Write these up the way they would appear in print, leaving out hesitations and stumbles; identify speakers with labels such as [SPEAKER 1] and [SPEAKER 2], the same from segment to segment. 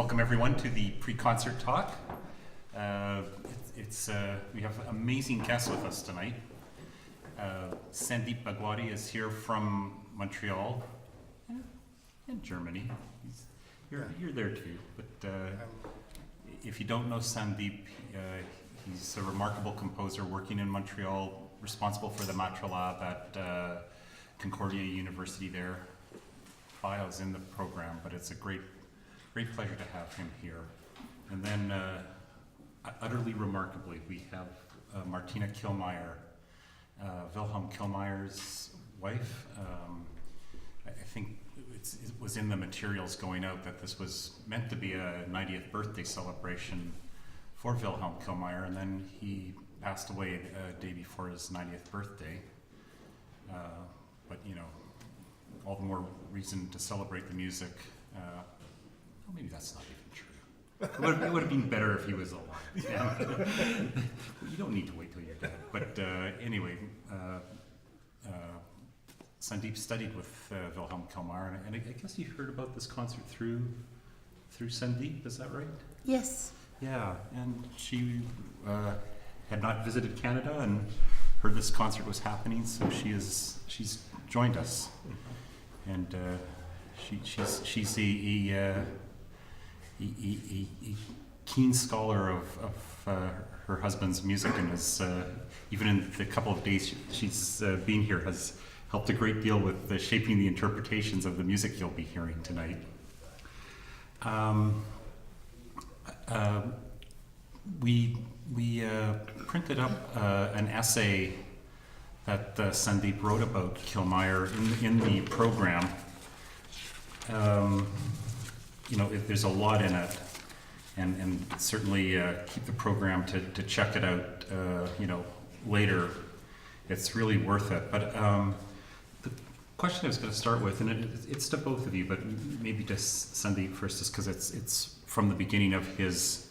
[SPEAKER 1] Welcome everyone to the pre-concert talk. We have amazing guests with us tonight. Sandeep Bhagwati is here from Montreal and Germany. You're there too, but if you don't know Sandeep, he's a remarkable composer working in Montreal, responsible for the Matra Lab at Concordia University there. Bio's in the program, but it's a great pleasure to have him here. And then, utterly remarkably, we have Martina Killmayer, Wilhelm Killmayer's wife. I think it was in the materials going out that this was meant to be a 90th birthday celebration for Wilhelm Killmayer, and then he passed away a day before his 90th birthday. But you know, all the more reason to celebrate the music. Well, maybe that's not even true. It would have been better if he was alive. Yeah. You don't need to wait till you're dead. But anyway, Sandeep studied with Wilhelm Killmayer, and I guess you heard about this concert through Sandeep. Is that right?
[SPEAKER 2] Yes.
[SPEAKER 1] Yeah, and she had not visited Canada and heard this concert was happening, so she's joined us, and she's a keen scholar of her husband's music, and has even in the couple of days she's been here has helped a great deal with shaping the interpretations of the music you'll be hearing tonight. We printed up an essay that Sandeep wrote about Killmayer in the program. You know, there's a lot in it, and certainly keep the program to check it out. You know, later, it's really worth it. But the question I was going to start with, and it's to both of you, but maybe to Sandeep first, is because it's from the beginning of his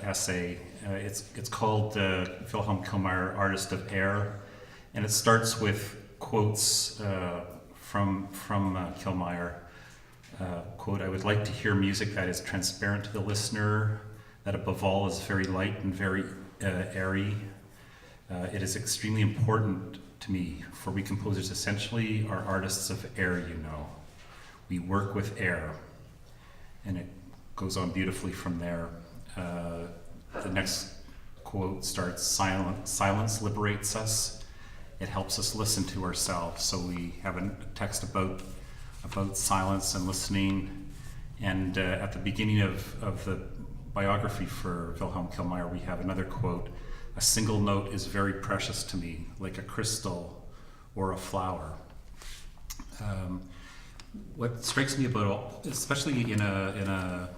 [SPEAKER 1] essay. It's called Wilhelm Killmayer, Artist of Air, and it starts with quotes from Killmayer. Quote, "I would like to hear music that is transparent to the listener, that above all is very light and very airy. It is extremely important to me, for we composers essentially are artists of air, you know. We work with air." And it goes on beautifully from there. The next quote starts, "Silence liberates us. It helps us listen to ourselves." So we have a text about silence and listening. And at the beginning of the biography for Wilhelm Killmayer, we have another quote, "A single note is very precious to me, like a crystal or a flower." What strikes me about, especially in a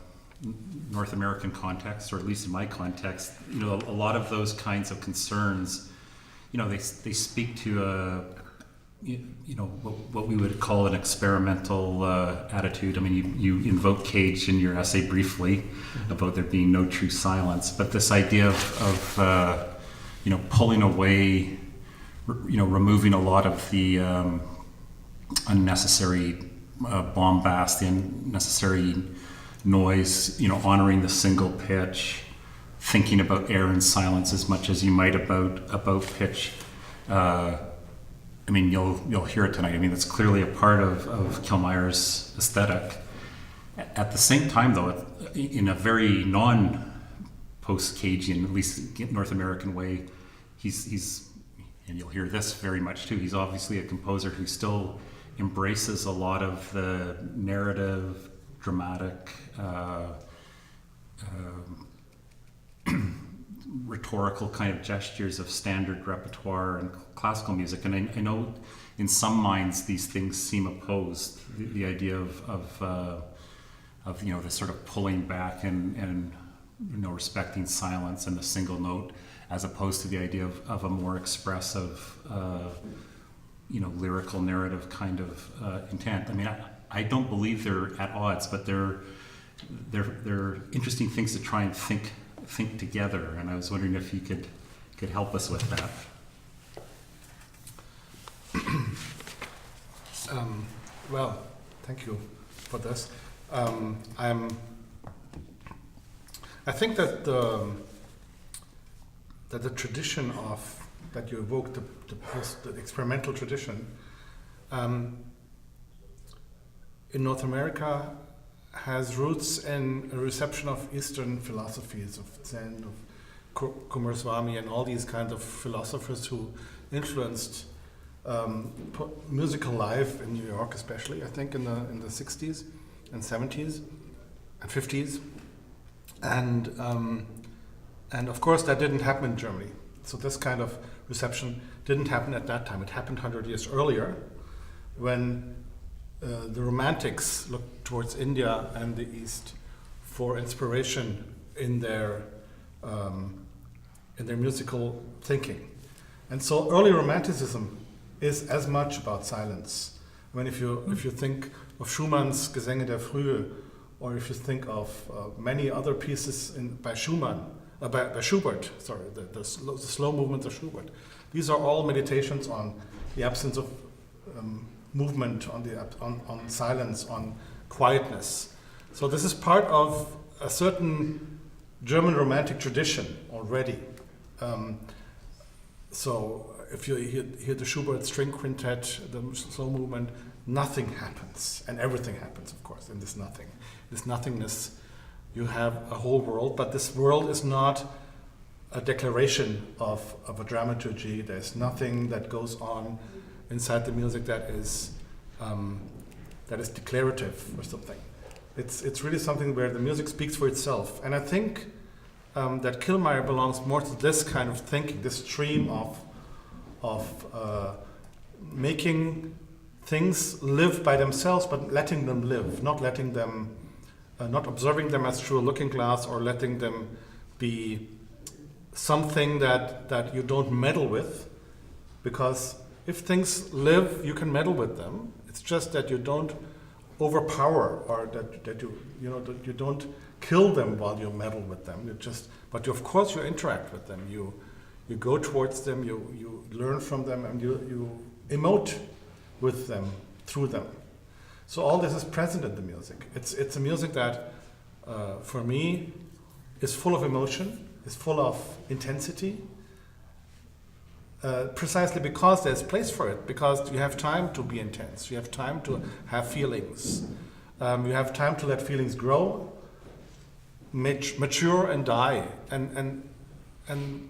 [SPEAKER 1] North American context, or at least in my context, you know, a lot of those kinds of concerns, you know, they speak to you know, what we would call an experimental attitude. I mean, you invoke Cage in your essay briefly about there being no true silence, but this idea of you know, pulling away, you know, removing a lot of the unnecessary bombast, the unnecessary noise, you know, honoring the single pitch, thinking about air and silence as much as you might about pitch. I mean, you'll hear it tonight. I mean, it's clearly a part of Killmayer's aesthetic. At the same time, though, in a very non-post-Cagean, at least North American way, he's, and you'll hear this very much too, he's obviously a composer who still embraces a lot of the narrative, dramatic, rhetorical kind of gestures of standard repertoire and classical music. And I know in some minds these things seem opposed. The idea of you know, the sort of pulling back and you know, respecting silence and the single note, as opposed to the idea of a more expressive you know, lyrical narrative kind of intent. I mean, I don't believe they're at odds, but they're interesting things to try and think together, and I was wondering if you could help us with that.
[SPEAKER 3] Well, thank you for this.
[SPEAKER 2] I think that the tradition of that you evoked, the experimental tradition, in North America has roots in a reception of Eastern philosophies, of Zen, of Kumaraswamy, and all these kinds of philosophers who influenced musical life in New York, especially, I think, in the 60s and 70s and 50s. And of course, that didn't happen in Germany. So this kind of reception didn't happen at that time. It happened 100 years earlier, when the Romantics looked towards India and the East for inspiration in their musical thinking. And so early Romanticism is as much about silence. I mean, if you think of Schumann's Gesänge der Frühe, or if you think of many other pieces by Schubert, the slow movements of Schubert, these are all meditations on the absence of movement, on silence, on quietness. So this is part of a certain German Romantic tradition already. So if you hear the Schubert string quintet, the slow movement, nothing happens, and everything happens, of course, in this nothing. This nothingness, you have a whole world, but this world is not a declaration of a dramaturgy. There's nothing that goes on inside the music that is declarative or something. It's really something where the music speaks for itself. And I think that Killmayer belongs more to this kind of thinking, this stream of making things live by themselves, but letting them live, not observing them as through a looking glass, or letting them be something that you don't meddle with, because if things live, you can meddle with them. It's just that you don't overpower, or that you don't kill them while you meddle with them. But of course you interact with them. You go towards them. You learn from them, and you emote with them, through them. So all this is present in the music. It's a music that, for me, is full of emotion, is full of intensity, precisely because there's place for it, because you have time to be intense, you have time to have feelings, you have time to let feelings grow, mature and die, and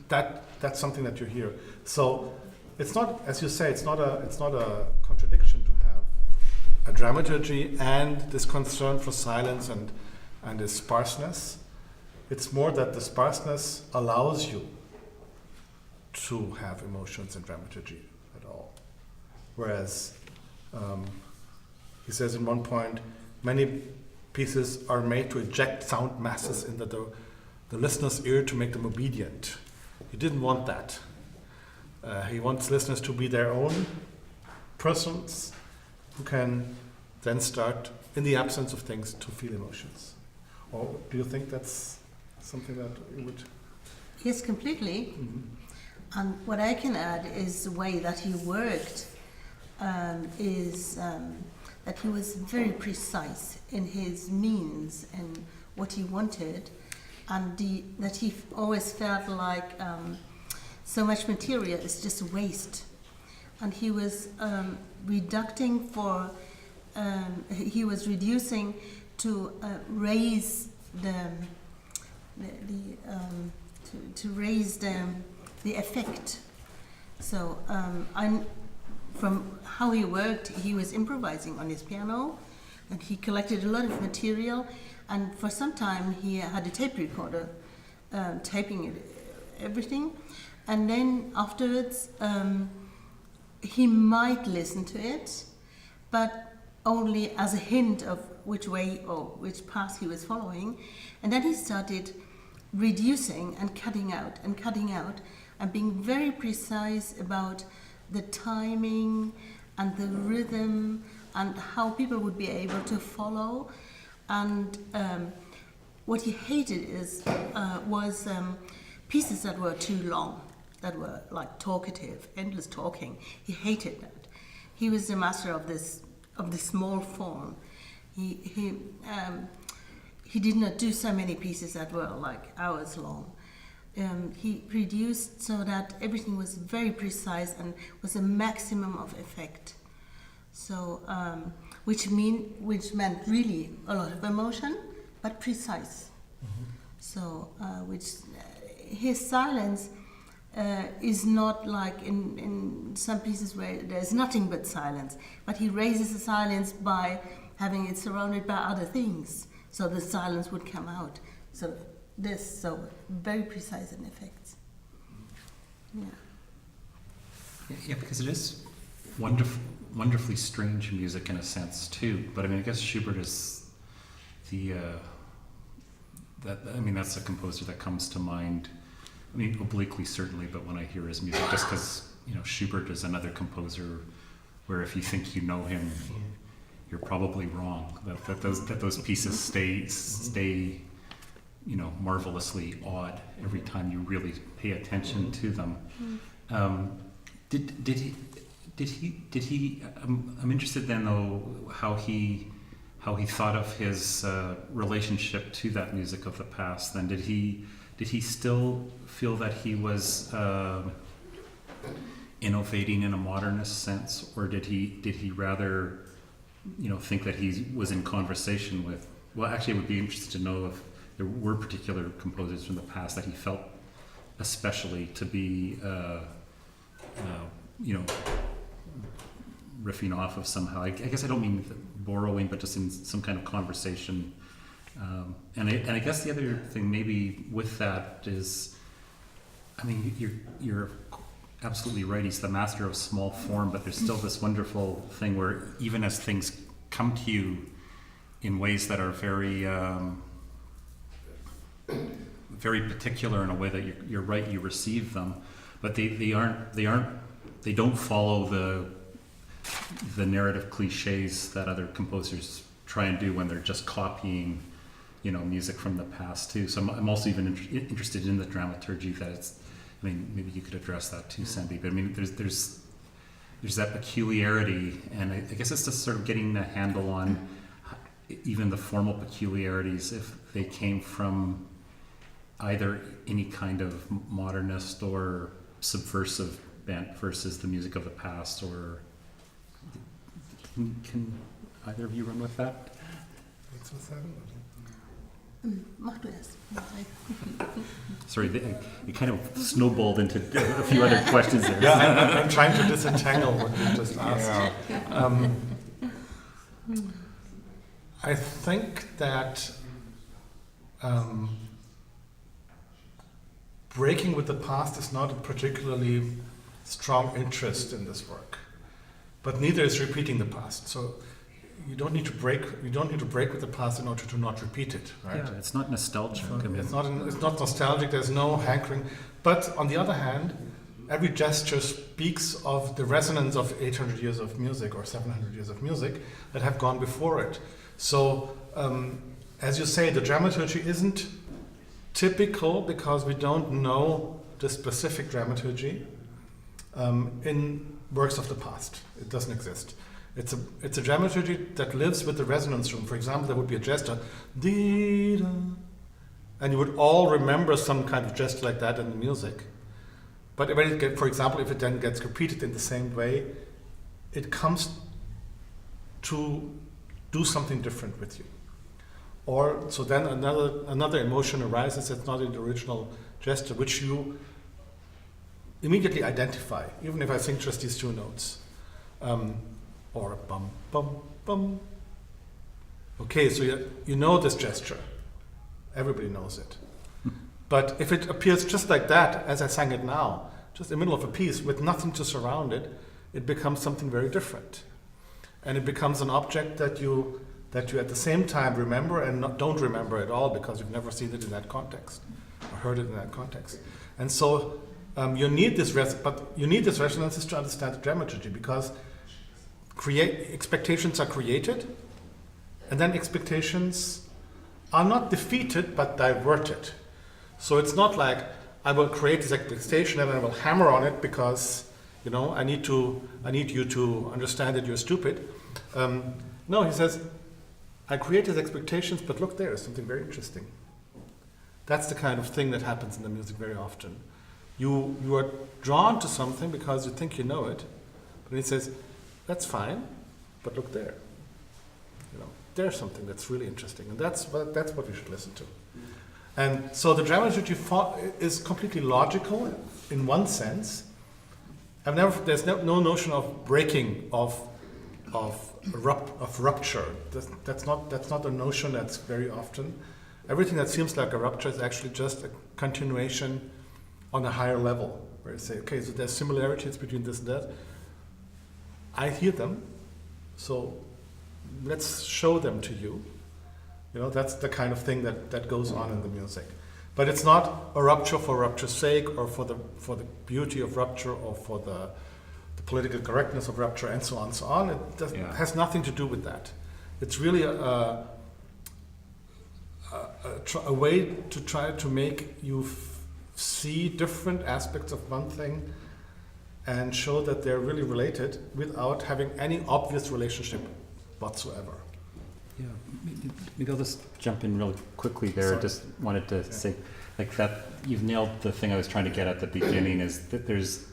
[SPEAKER 2] that's something that you hear. So it's not, as you say, it's not a contradiction to have a dramaturgy and this concern for silence and this sparseness. It's more that the sparseness allows you to have emotions and dramaturgy at all. Whereas he says in one point, many pieces are made to eject sound masses into the listener's ear to make them obedient. He didn't want that. He wants listeners to be their own persons who can then start, in the absence of things, to feel emotions. Or do you think that's something that you would...
[SPEAKER 3] Yes, completely.
[SPEAKER 2] Mm-hmm.
[SPEAKER 3] And what I can add is the way that he worked is that he was very precise in his means and what he wanted, and that he always felt like so much material is just waste. And he was reducing to raise the effect. So from how he worked, he was improvising on his piano, and he collected a lot of material, and for some time he had a tape recorder taping it, everything, and then afterwards he might listen to it, but only as a hint of which way or which path he was following, and then he started reducing and cutting out and being very precise about the timing and the rhythm and how people would be able to follow. And what he hated was pieces that were too long, that were like talkative, endless talking. He hated that. He was the master of the small form, He did not do so many pieces that were like hours long. He reduced so that everything was very precise and was a maximum of effect. So, which meant really a lot of emotion, but precise.
[SPEAKER 2] Mm-hmm.
[SPEAKER 3] So, his silence is not like in some pieces where there's nothing but silence, but he raises the silence by having it surrounded by other things, so the silence would come out. So very precise in effects. Yeah.
[SPEAKER 1] Yeah, because it is wonderfully strange music in a sense too. But I mean, I guess Schubert is that's a composer that comes to mind. I mean, obliquely certainly, but when I hear his music, just because Schubert is another composer where if you think you know him, you're probably wrong. That those pieces stay marvelously odd every time you really pay attention to them. Did he? I'm interested then though how he thought of his relationship to that music of the past. Then did he still feel that he was innovating in a modernist sense, or did he rather think that he was in conversation with? Well, actually, I would be interested to know if there were particular composers from the past that he felt especially to be riffing off of somehow. I guess I don't mean borrowing, but just in some kind of conversation. And I guess the other thing maybe with that is, I mean, you're absolutely right. He's the master of small form, but there's still this wonderful thing where even as things come to you in ways that are very, very particular in a way that you're right, you receive them, but they don't follow the narrative cliches that other composers try and do when they're just copying music from the past too. So I'm also even interested in the dramaturgy that it's. I mean, maybe you could address that too, Sandeep. But I mean, there's that peculiarity, and I guess it's just sort of getting a handle on even the formal peculiarities, if they came from either any kind of modernist or subversive bent versus the music of the past. Or can either of you run with that?
[SPEAKER 3] Mach du erst.
[SPEAKER 2] Sorry,
[SPEAKER 1] it kind of snowballed into a few other questions there.
[SPEAKER 2] Yeah, I'm trying to disentangle what you just asked.
[SPEAKER 1] Yeah.
[SPEAKER 2] I think that breaking with the past is not a particularly strong interest in this work, but neither is repeating the past. So you don't need to break with the past in order to not repeat it, right?
[SPEAKER 1] Yeah, it's not nostalgic.
[SPEAKER 2] It's not nostalgic. There's no hankering. But on the other hand, every gesture speaks of the resonance of 800 years of music or 700 years of music that have gone before it. So, as you say, the dramaturgy isn't typical because we don't know the specific dramaturgy in works of the past. It doesn't exist. It's a dramaturgy that lives with the resonance room. For example, there would be a gesture, dee-da, and you would all remember some kind of gesture like that in the music. But when for example, if it then gets repeated in the same way, it comes to do something different with you. Or so then another emotion arises that's not in the original gesture, which you immediately identify, even if I sing just these two notes. Or bum, bum, bum. Okay, so you know this gesture. Everybody knows it. But if it appears just like that, as I sang it now, just in the middle of a piece with nothing to surround it, it becomes something very different. And it becomes an object that you at the same time remember and don't remember at all because you've never seen it in that context or heard it in that context. And so you need this resonances to understand the dramaturgy, because expectations are created, and then expectations are not defeated but diverted. So it's not like I will create this expectation and I will hammer on it because I need you to understand that you're stupid. No, he says I create these expectations, but look, there is something very interesting. That's the kind of thing that happens in the music very often. You are drawn to something because you think you know it, but he says, that's fine, but look there. There's something that's really interesting, and that's what we should listen to. And so the dramaturgy is completely logical in one sense. There's no notion of breaking, of rupture. That's not a notion that's very often. Everything that seems like a rupture is actually just a continuation on a higher level, where you say, okay, so there's similarities between this and that. I hear them, so let's show them to you. That's the kind of thing that goes on in the music. But it's not a rupture for rupture's sake, or for the beauty of rupture, or for the political correctness of rupture, and so on and so on. It has nothing to do with that. It's really a way to try to make you see different aspects of one thing and show that they're really related without having any obvious relationship whatsoever.
[SPEAKER 1] Yeah, maybe I'll just jump in really quickly there.
[SPEAKER 2] Sorry.
[SPEAKER 1] Just wanted to say, like, that you've nailed the thing I was trying to get at the beginning, is that there's,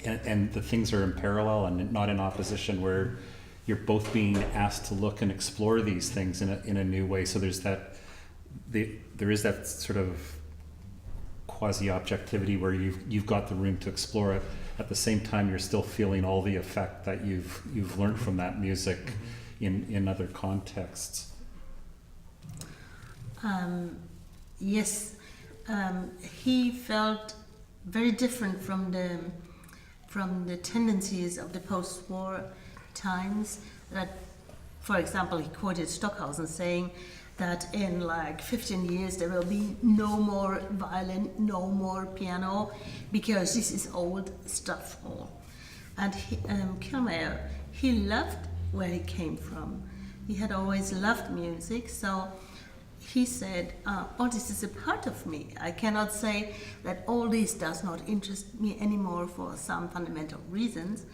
[SPEAKER 1] and the things are in parallel and not in opposition, where you're both being asked to look and explore these things in a new way. So there's that, there is that sort of quasi-objectivity where you've got the room to explore it. At the same time, you're still feeling all the effect that you've learned from that music in other contexts.
[SPEAKER 3] Yes, he felt very different from the tendencies of the post-war times. That, for example, he quoted Stockhausen saying that in like 15 years there will be no more violin, no more piano, because this is old stuff all. And Killmayer, he loved where he came from. He had always loved music, so he said, oh, this is a part of me. I cannot say that all this does not interest me anymore for some fundamental reasons,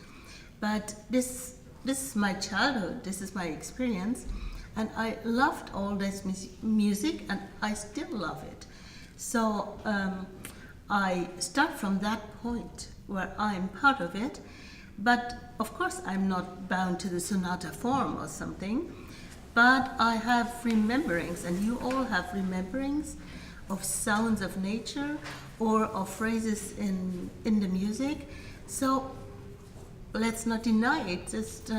[SPEAKER 3] but this is my childhood, this is my experience, and I loved all this music, and I still love it. So I start from that point where I'm part of it, but of course I'm not bound to the sonata form or something, but I have rememberings, and you all have rememberings of sounds of nature or of phrases in the music. So let's not deny it, just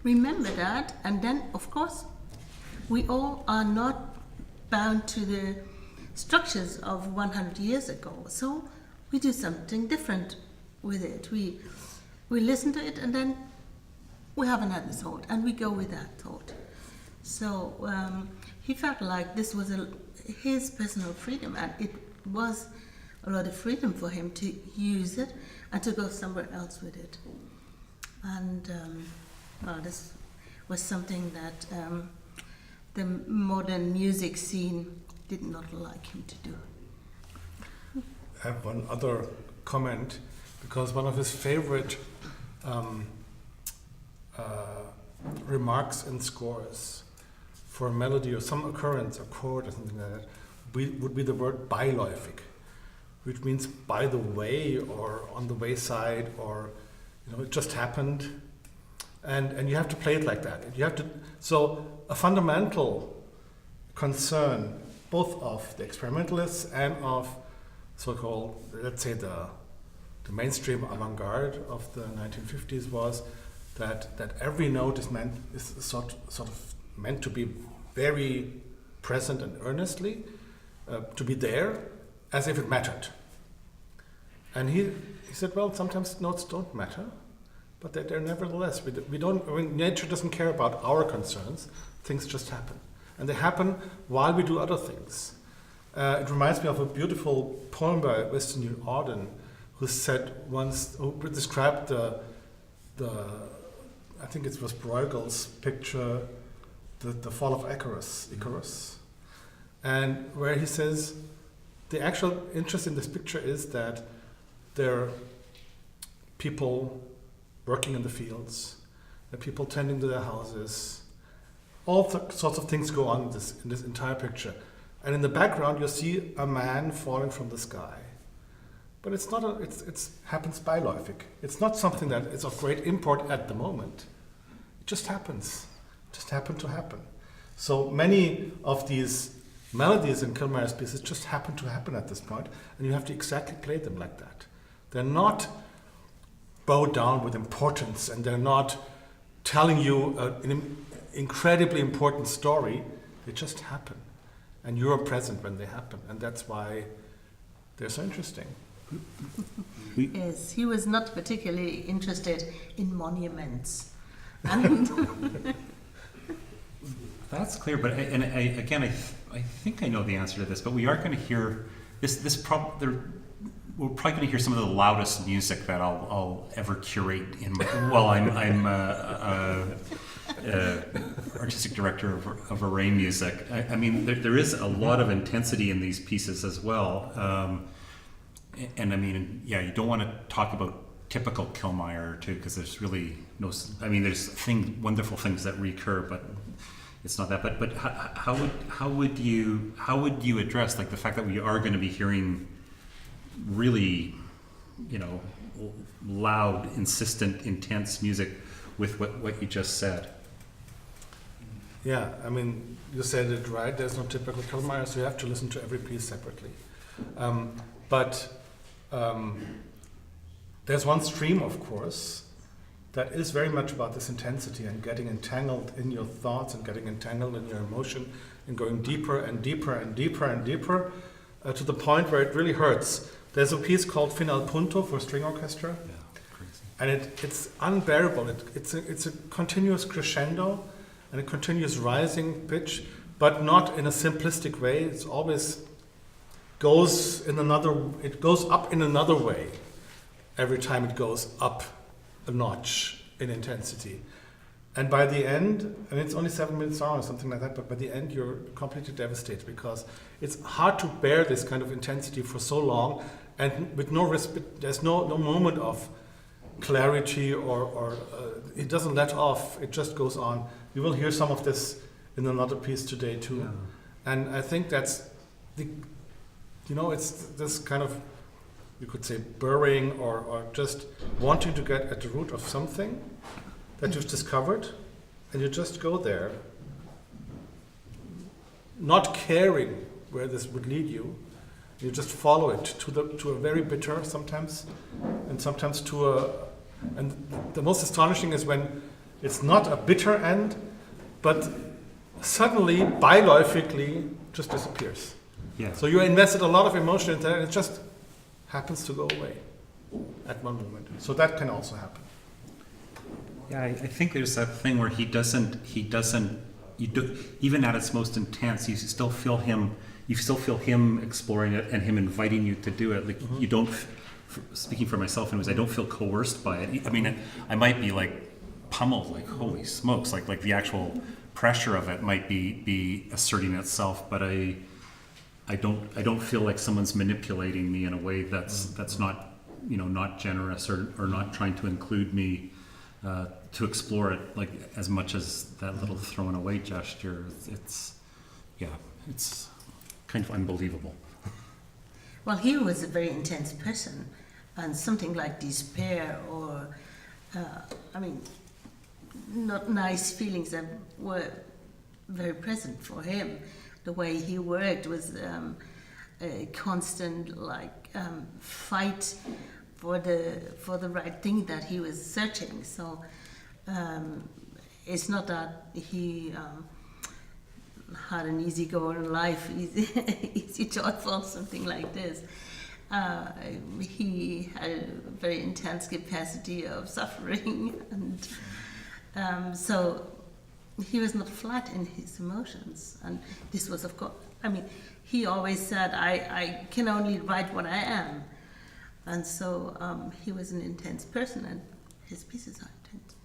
[SPEAKER 3] remember that. And then, of course, we all are not bound to the structures of 100 years ago. So we do something different with it. We listen to it, and then we have another thought, and we go with that thought. So he felt like this was his personal freedom, and it was a lot of freedom for him to use it and to go somewhere else with it. And this was something that the modern music scene did not like him to do.
[SPEAKER 2] I have one other comment, because one of his favorite remarks in scores for a melody or some occurrence, a chord or something like that, would be the word beiläufig, which means by the way, or on the wayside, or it just happened, and you have to play it like that. So a fundamental concern, both of the experimentalists and of so-called, let's say, the mainstream avant-garde of the 1950s, was that every note is sort of meant to be very present and earnestly, to be there as if it mattered. And he said, well, sometimes notes don't matter, but they're nevertheless. Nature doesn't care about our concerns. Things just happen, and they happen while we do other things. It reminds me of a beautiful poem by Weston Auden, who described the I think it was Bruegel's picture, the fall of Icarus, and where he says the actual interest in this picture is that there are people working in the fields, there are people tending to their houses, sorts of things go on in this entire picture. And in the background, you see a man falling from the sky. But it's not it's happens beiläufig. It's not something that is of great import at the moment. It just happens. Just happened to happen. So many of these melodies in Killmayer's pieces just happen to happen at this point, and you have to exactly play them like that. They're not bowed down with importance, and they're not telling you an incredibly important story. They just happen, and you're present when they happen, and that's why they're so interesting.
[SPEAKER 3] Yes, he was not particularly interested in monuments. And
[SPEAKER 1] That's clear, but I think I know the answer to this, but we are going to hear we're probably going to hear some of the loudest music that I'll ever curate in my, well, I'm artistic director of Arraymusic. I mean, there is a lot of intensity in these pieces as well. And I mean, yeah, you don't want to talk about typical Killmayer too, because there's really no, I mean, there's wonderful things that recur, but it's not that. But how would you address like the fact that we are going to be hearing really, you know, loud, insistent, intense music with what you just said?
[SPEAKER 2] Yeah, I mean, you said it right. There's no typical Killmayer, so you have to listen to every piece separately. But there's one stream, of course, that is very much about this intensity and getting entangled in your thoughts and getting entangled in your emotion and going deeper and deeper and deeper and deeper to the point where it really hurts. There's a piece called Fin al Punto for string orchestra, and it's unbearable. It's a continuous crescendo and a continuous rising pitch, but not in a simplistic way. It's always goes up in another way every time it goes up a notch in intensity. And by the end, and it's only 7 minutes long or something like that, but by the end you're completely devastated because it's hard to bear this kind of intensity for so long and with no respite. There's no moment of clarity or it doesn't let off, it just goes on. You will hear some of this in another piece today too. Yeah. And I think that's it's this kind of, you could say, burrowing or just wanting to get at the root of something that you've discovered, and you just go there, not caring where this would lead you. You just follow it to a very bitter sometimes, and sometimes and the most astonishing is when it's not a bitter end, but suddenly, beiläufigly, just disappears.
[SPEAKER 1] Yeah.
[SPEAKER 2] So you invested a lot of emotion into it, and it just happens to go away at one moment. So that can also happen.
[SPEAKER 1] Yeah, I think there's that thing where even at its most intense, you still feel him exploring it and him inviting you to do it. Like you don't, speaking for myself anyways, I don't feel coerced by it. I mean, I might be like pummeled, like holy smokes, like the actual pressure of it might be asserting itself, but I don't feel like someone's manipulating me in a way that's not, not generous or not trying to include me to explore it like as much as that little thrown away gesture. It's kind of unbelievable.
[SPEAKER 3] well, he was a very intense person, and something like despair or, not nice feelings that were very present for him. The way he worked was a constant fight for the right thing that he was searching. So it's not that he had an easy go in life, easy joyful, something like this. He had a very intense capacity of suffering, and so he was not flat in his emotions. And this was, of course, he always said, I can only write what I am. And so he was an intense person, and his pieces are intense.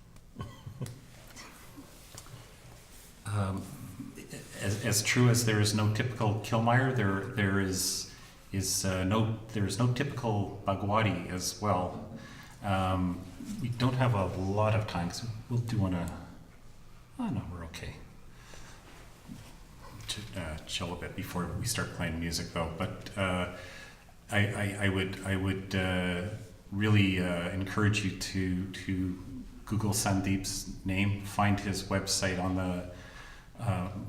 [SPEAKER 1] As true as there is no typical Killmayer, there is no typical Bhagwati as well. We don't have a lot of time, so we'll do one. Oh no, we're okay. chill a bit before we start playing music, though. But I would really encourage you to Google Sandeep's name, find his website on the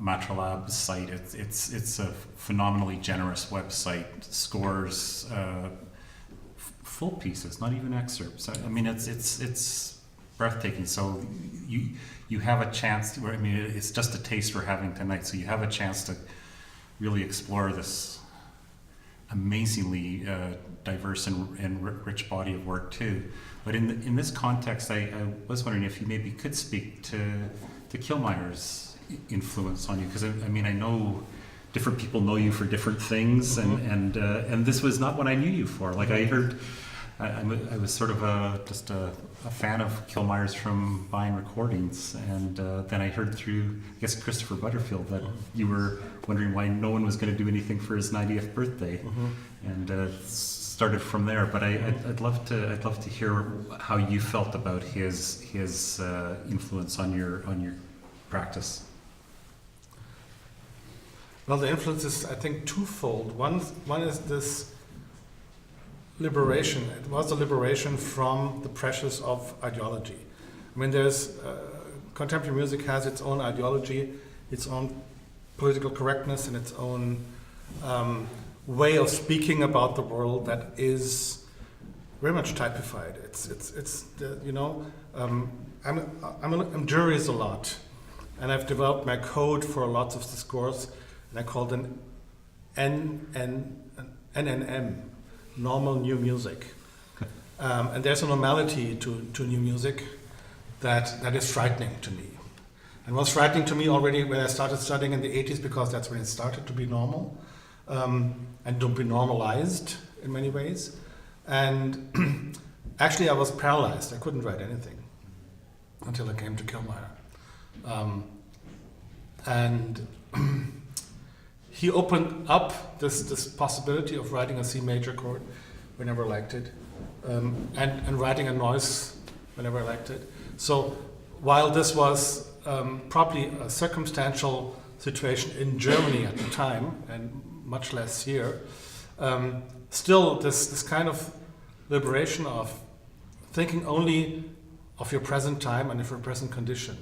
[SPEAKER 1] Montréal site. It's a phenomenally generous website. Scores full pieces, not even excerpts. I mean, it's breathtaking. So you have a chance to, I mean, it's just a taste we're having tonight. So you have a chance to really explore this amazingly diverse and rich body of work too. But in this context, I was wondering if you maybe could speak to Killmayer's influence on you, because I mean, I know different people know you for different things, and this was not what I knew you for. Like I heard, I was sort of just a fan of Killmayer's from buying recordings, and then I heard through, I guess, Christopher Butterfield that you were wondering why no one was going to do anything for his 90th birthday, and started from there. But I'd love to hear how you felt about his influence on your practice.
[SPEAKER 2] Well, the influence is, I think, twofold. One is this liberation. It was a liberation from the pressures of ideology. I mean, contemporary music has its own ideology, its own political correctness, and its own way of speaking about the world that is very much typified. I'm curious a lot, and I've developed my code for lots of the scores, and I call them NNM, normal new music. And there's a normality to new music that is frightening to me. And was frightening to me already when I started studying in the 80s, because that's when it started to be normal and to be normalized in many ways. And actually I was paralyzed. I couldn't write anything until I came to Killmayer. And he opened up this possibility of writing a C major chord whenever I liked it, and writing a noise whenever I liked it. So while this was probably a circumstantial situation in Germany at the time, and much less here, still this kind of liberation of thinking only of your present time and of your present condition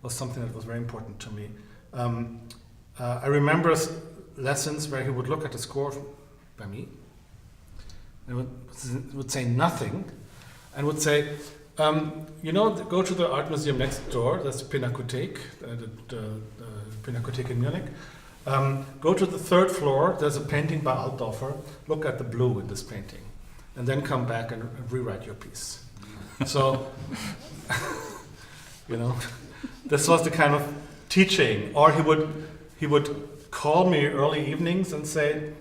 [SPEAKER 2] was something that was very important to me. I remember lessons where he would look at the score by me and would say nothing, and would say, go to the art museum next door, that's the Pinakothek, the Pinakothek in Munich. Go to the third floor, there's a painting by Altdorfer, look at the blue in this painting, and then come back and rewrite your piece. So, this was the kind of teaching. Or he would call me early evenings and say,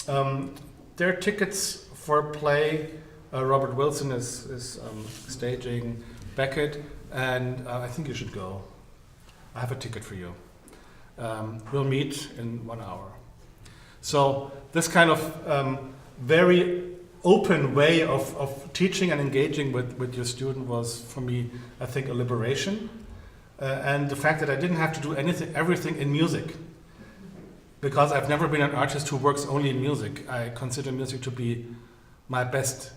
[SPEAKER 2] there are tickets for a play. Robert Wilson is staging Beckett, and I think you should go. I have a ticket for you. We'll meet in 1 hour. So this kind of very open way of teaching and engaging with your student was, for me, I think, a liberation. And the fact that I didn't have to do everything in music, because I've never been an artist who works only in music. I consider music to be my best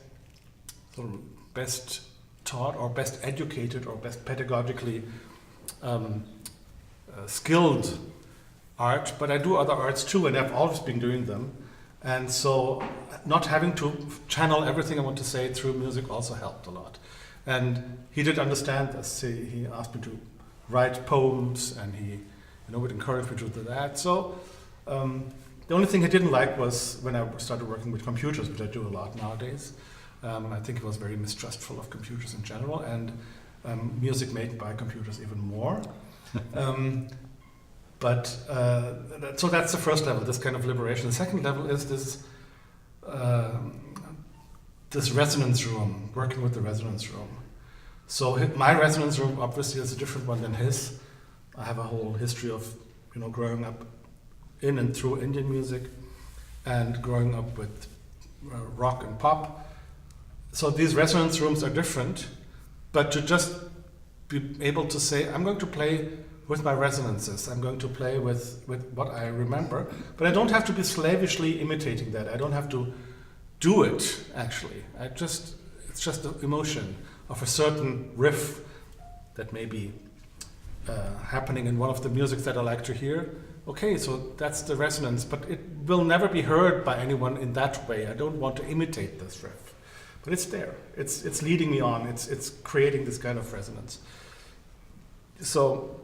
[SPEAKER 2] taught or best educated or best pedagogically skilled art, but I do other arts too, and I've always been doing them. And so not having to channel everything I want to say through music also helped a lot. And he did understand this. He asked me to write poems, and he would encourage me to do that. So the only thing he didn't like was when I started working with computers, which I do a lot nowadays. I think he was very mistrustful of computers in general, and music made by computers even more. So that's the first level, this kind of liberation. The second level is this resonance room, working with the resonance room. So my resonance room obviously is a different one than his. I have a whole history of growing up in and through Indian music, and growing up with rock and pop. So these resonance rooms are different, but to just be able to say, I'm going to play with my resonances. I'm going to play with what I remember, but I don't have to be slavishly imitating that. I don't have to do it, actually. It's just the emotion of a certain riff that may be happening in one of the musics that I like to hear. Okay, so that's the resonance, but it will never be heard by anyone in that way. I don't want to imitate this riff, but it's there. It's leading me on. It's creating this kind of resonance. So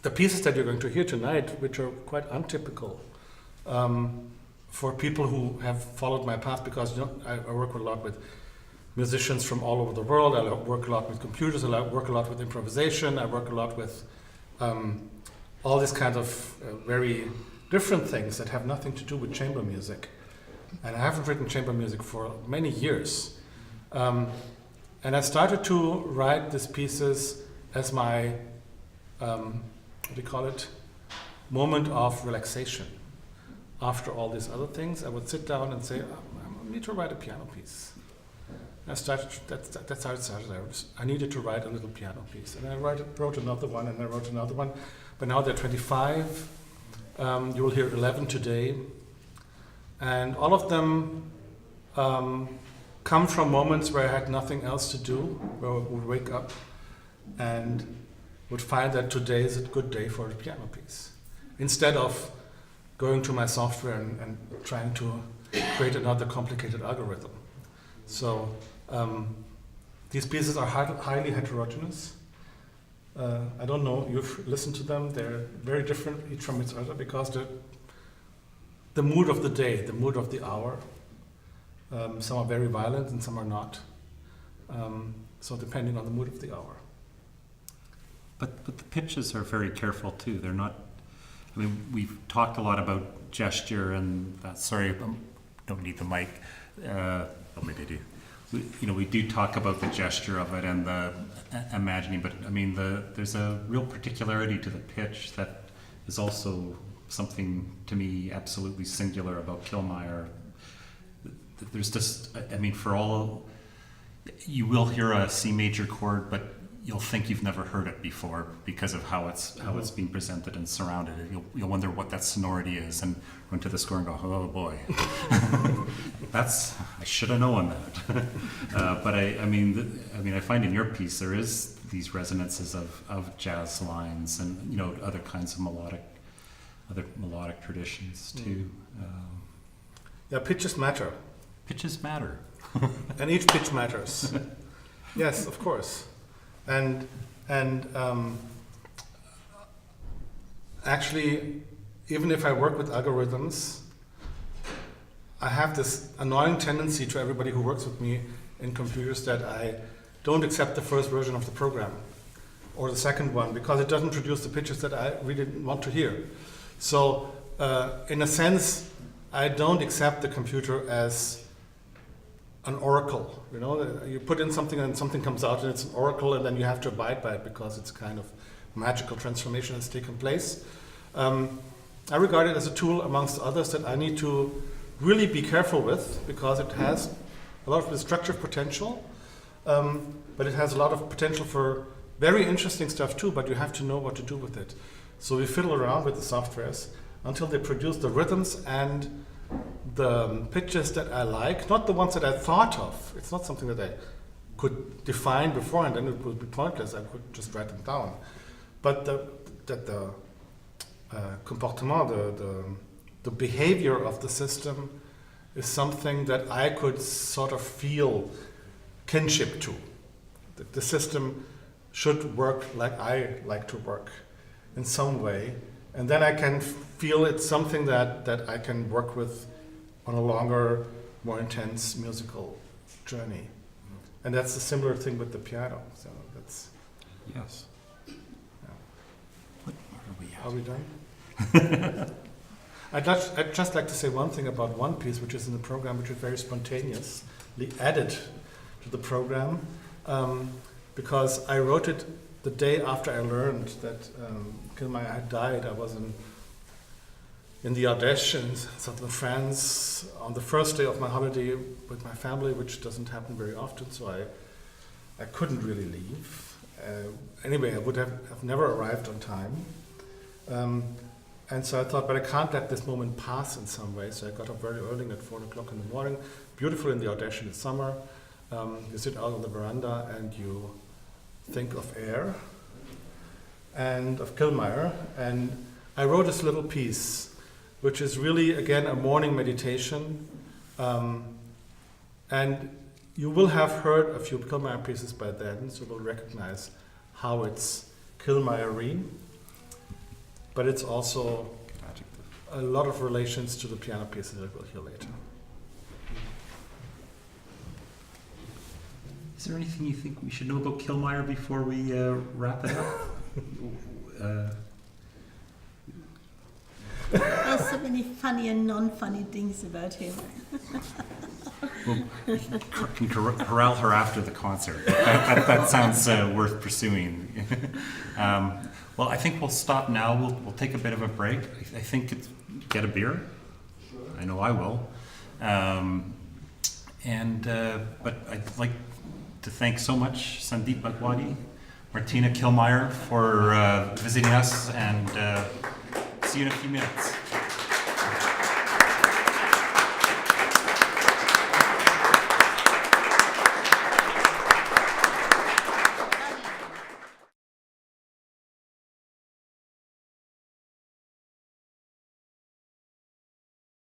[SPEAKER 2] the pieces that you're going to hear tonight, which are quite untypical for people who have followed my path, because I work a lot with musicians from all over the world. I work a lot with computers. I work a lot with improvisation. I work a lot with all these kinds of very different things that have nothing to do with chamber music. And I haven't written chamber music for many years. And I started to write these pieces as my, what do you call it, moment of relaxation. After all these other things, I would sit down and say, I need to write a piano piece. That's how it started. I needed to write a little piano piece. And I wrote another one, and I wrote another one. But now there are 25. You will hear 11 today. And all of them come from moments where I had nothing else to do, where I would wake up and would find that today is a good day for a piano piece. Instead of going to my software and trying to create another complicated algorithm. So these pieces are highly heterogeneous. I don't know, you've listened to them, they're very different each from each other because the mood of the day, the mood of the hour, some are very violent and some are not. So depending on the mood of the hour.
[SPEAKER 1] But the pitches are very careful too. They're not, I mean, we've talked a lot about gesture and that, sorry, don't need the mic. Well, maybe I do. We do talk about the gesture of it and the imagining, but I mean, there's a real particularity to the pitch that is also something to me absolutely singular about Killmayer. There's just, I mean, you will hear a C major chord, but you'll think you've never heard it before because of how it's being presented and surrounded. You'll wonder what that sonority is and run to the score and go, oh boy, I should have known that. But I find in your piece there is these resonances of jazz lines and other kinds of melodic traditions too.
[SPEAKER 2] Yeah, pitches matter.
[SPEAKER 1] Pitches matter.
[SPEAKER 2] And each pitch matters. Yes, of course. And actually, even if I work with algorithms, I have this annoying tendency to everybody who works with me in computers that I don't accept the first version of the program or the second one because it doesn't produce the pitches that I really want to hear. So in a sense, I don't accept the computer as an oracle. You put in something and something comes out and it's an oracle, and then you have to abide by it because it's a kind of magical transformation that's taken place. I regard it as a tool amongst others that I need to really be careful with because it has a lot of destructive potential, but it has a lot of potential for very interesting stuff too, but you have to know what to do with it. So we fiddle around with the softwares until they produce the rhythms and the pitches that I like, not the ones that I thought of. It's not something that I could define before, and then it would be pointless. I could just write them down. But the comportement, the behavior of the system is something that I could sort of feel kinship to. The system should work like I like to work in some way. And then I can feel it's something that I can work with on a longer, more intense musical journey. And that's a similar thing with the piano. So that's...
[SPEAKER 1] Yes.
[SPEAKER 2] Yeah.
[SPEAKER 1] What are we at?
[SPEAKER 2] Are we done? I'd just like to say one thing about one piece which is in the program, which is very spontaneously added to the program, because I wrote it the day after I learned that Killmayer had died. I was in the Ardèche in southern France on the first day of my holiday with my family, which doesn't happen very often, so I couldn't really leave. Anyway, I would have never arrived on time. And so I thought, but I can't let this moment pass in some way. So I got up very early at 4 o'clock in the morning. Beautiful in the audition in summer. You sit out on the veranda and you think of air and of Killmayer. And I wrote this little piece, which is really, again, a morning meditation. And you will have heard a few Killmayer pieces by then, so you'll recognize how it's Killmayer-y. But it's also a lot of relations to the piano pieces that we'll hear later.
[SPEAKER 1] Is there anything you think we should know about Killmayer before we wrap it up?
[SPEAKER 3] There's so many funny and non-funny things about him.
[SPEAKER 1] Well, can corral her after the concert. That sounds worth pursuing. Well, I think we'll stop now. We'll take a bit of a break. I think get a beer. I know I will. But I'd like to thank so much Sandeep Bhagwati, Martina Killmayer for visiting us, and see you in a few minutes.